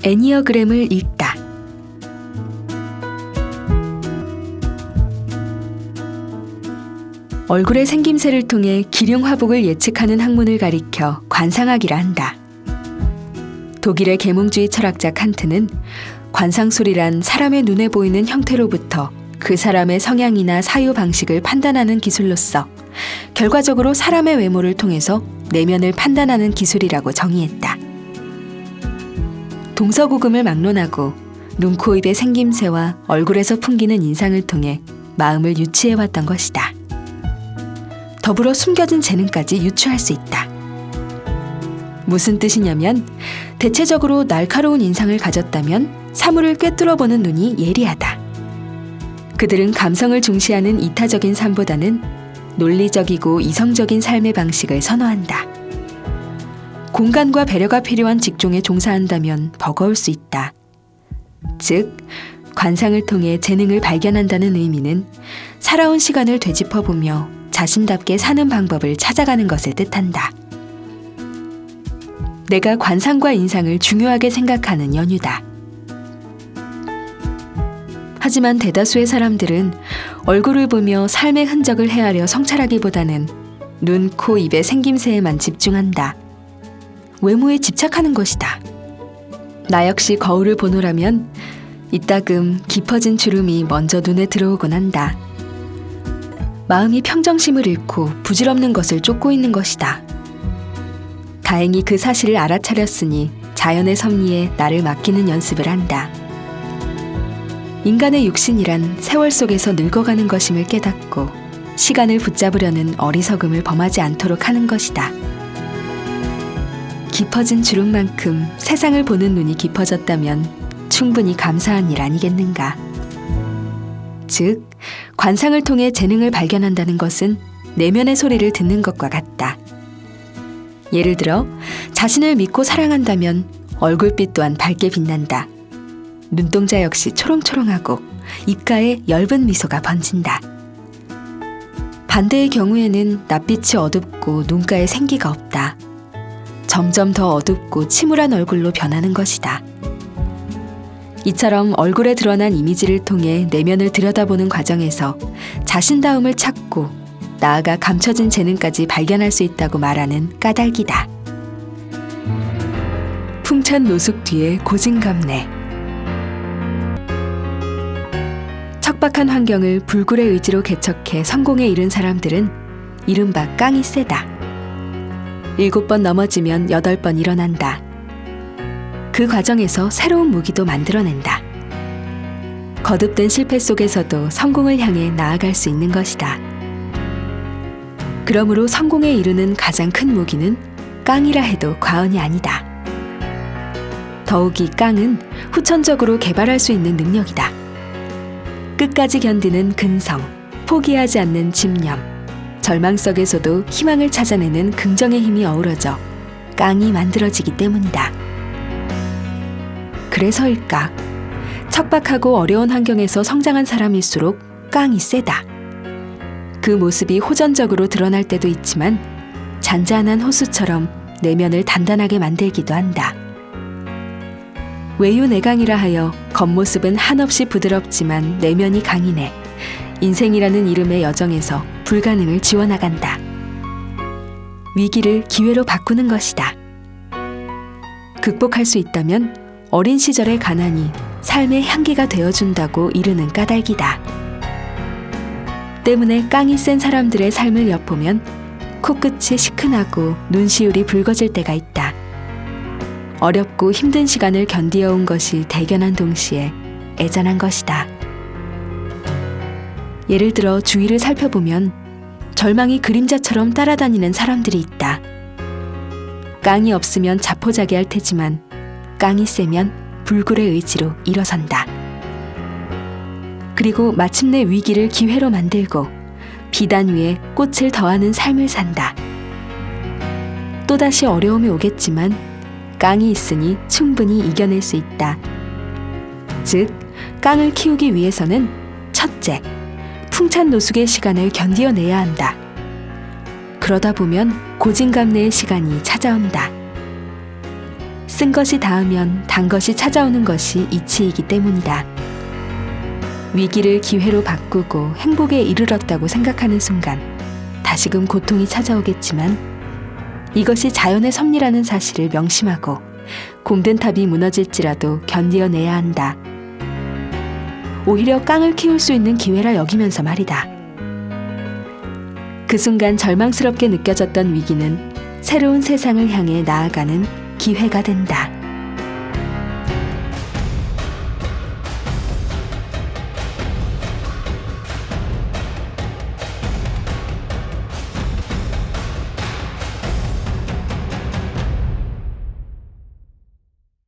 애니어그램을 읽다. 얼굴의 생김새를 통해 기륭화복을 예측하는 학문을 가리켜 관상학이라 한다. 독일의 계몽주의 철학자 칸트는 관상술이란 사람의 눈에 보이는 형태로부터 그 사람의 성향이나 사유 방식을 판단하는 기술로서 결과적으로 사람의 외모를 통해서 내면을 판단하는 기술이라고 정의했다. 동서고금을 막론하고 눈, 코, 입의 생김새와 얼굴에서 풍기는 인상을 통해 마음을 유추해왔던 것이다. 더불어 숨겨진 재능까지 유추할 수 있다. 무슨 뜻이냐면 대체적으로 날카로운 인상을 가졌다면 사물을 꿰뚫어보는 눈이 예리하다. 그들은 감성을 중시하는 이타적인 삶보다는 논리적이고 이성적인 삶의 방식을 선호한다. 공간과 배려가 필요한 직종에 종사한다면 버거울 수 있다. 즉, 관상을 통해 재능을 발견한다는 의미는 살아온 시간을 되짚어보며 자신답게 사는 방법을 찾아가는 것을 뜻한다. 내가 관상과 인상을 중요하게 생각하는 연유다. 하지만 대다수의 사람들은 얼굴을 보며 삶의 흔적을 헤아려 성찰하기보다는 눈, 코, 입의 생김새에만 집중한다. 외모에 집착하는 것이다. 나 역시 거울을 보노라면 이따금 깊어진 주름이 먼저 눈에 들어오곤 한다. 마음이 평정심을 잃고 부질없는 것을 쫓고 있는 것이다. 다행히 그 사실을 알아차렸으니 자연의 섭리에 나를 맡기는 연습을 한다. 인간의 육신이란 세월 속에서 늙어가는 것임을 깨닫고 시간을 붙잡으려는 어리석음을 범하지 않도록 하는 것이다. 깊어진 주름만큼 세상을 보는 눈이 깊어졌다면 충분히 감사한 일 아니겠는가. 즉, 관상을 통해 재능을 발견한다는 것은 내면의 소리를 듣는 것과 같다. 예를 들어 자신을 믿고 사랑한다면 얼굴빛 또한 밝게 빛난다. 눈동자 역시 초롱초롱하고 입가에 엷은 미소가 번진다. 반대의 경우에는 낯빛이 어둡고 눈가에 생기가 없다. 점점 더 어둡고 침울한 얼굴로 변하는 것이다. 이처럼 얼굴에 드러난 이미지를 통해 내면을 들여다보는 과정에서 자신다움을 찾고 나아가 감춰진 재능까지 발견할 수 있다고 말하는 까닭이다. 풍찬 노숙 뒤에 고진감래. 척박한 환경을 불굴의 의지로 개척해 성공에 이른 사람들은 이른바 깡이 세다. 7번 넘어지면 8번 일어난다. 그 과정에서 새로운 무기도 만들어낸다. 거듭된 실패 속에서도 성공을 향해 나아갈 수 있는 것이다. 그러므로 성공에 이르는 가장 큰 무기는 깡이라 해도 과언이 아니다. 더욱이 깡은 후천적으로 개발할 수 있는 능력이다. 끝까지 견디는 근성, 포기하지 않는 집념, 절망 속에서도 희망을 찾아내는 긍정의 힘이 어우러져 깡이 만들어지기 때문이다. 그래서일까? 척박하고 어려운 환경에서 성장한 사람일수록 깡이 세다. 그 모습이 호전적으로 드러날 때도 있지만 잔잔한 호수처럼 내면을 단단하게 만들기도 한다. 외유내강이라 하여 겉모습은 한없이 부드럽지만 내면이 강인해 인생이라는 이름의 여정에서 불가능을 지워나간다. 위기를 기회로 바꾸는 것이다. 극복할 수 있다면 어린 시절의 가난이 삶의 향기가 되어준다고 이르는 까닭이다. 때문에 깡이 센 사람들의 삶을 엿보면 코끝이 시큰하고 눈시울이 붉어질 때가 있다. 어렵고 힘든 시간을 견디어온 것이 대견한 동시에 애잔한 것이다. 예를 들어 주위를 살펴보면 절망이 그림자처럼 따라다니는 사람들이 있다. 깡이 없으면 자포자기할 테지만 깡이 세면 불굴의 의지로 일어선다. 그리고 마침내 위기를 기회로 만들고 비단 위에 꽃을 더하는 삶을 산다. 또다시 어려움이 오겠지만 깡이 있으니 충분히 이겨낼 수 있다. 즉, 깡을 키우기 위해서는 첫째, 풍찬 노숙의 시간을 견디어내야 한다. 그러다 보면 고진감래의 시간이 찾아온다. 쓴 것이 닿으면 단 것이 찾아오는 것이 이치이기 때문이다. 위기를 기회로 바꾸고 행복에 이르렀다고 생각하는 순간 다시금 고통이 찾아오겠지만 이것이 자연의 섭리라는 사실을 명심하고 공든 탑이 무너질지라도 견디어내야 한다. 오히려 깡을 키울 수 있는 기회라 여기면서 말이다. 그 순간 절망스럽게 느껴졌던 위기는 새로운 세상을 향해 나아가는 기회가 된다.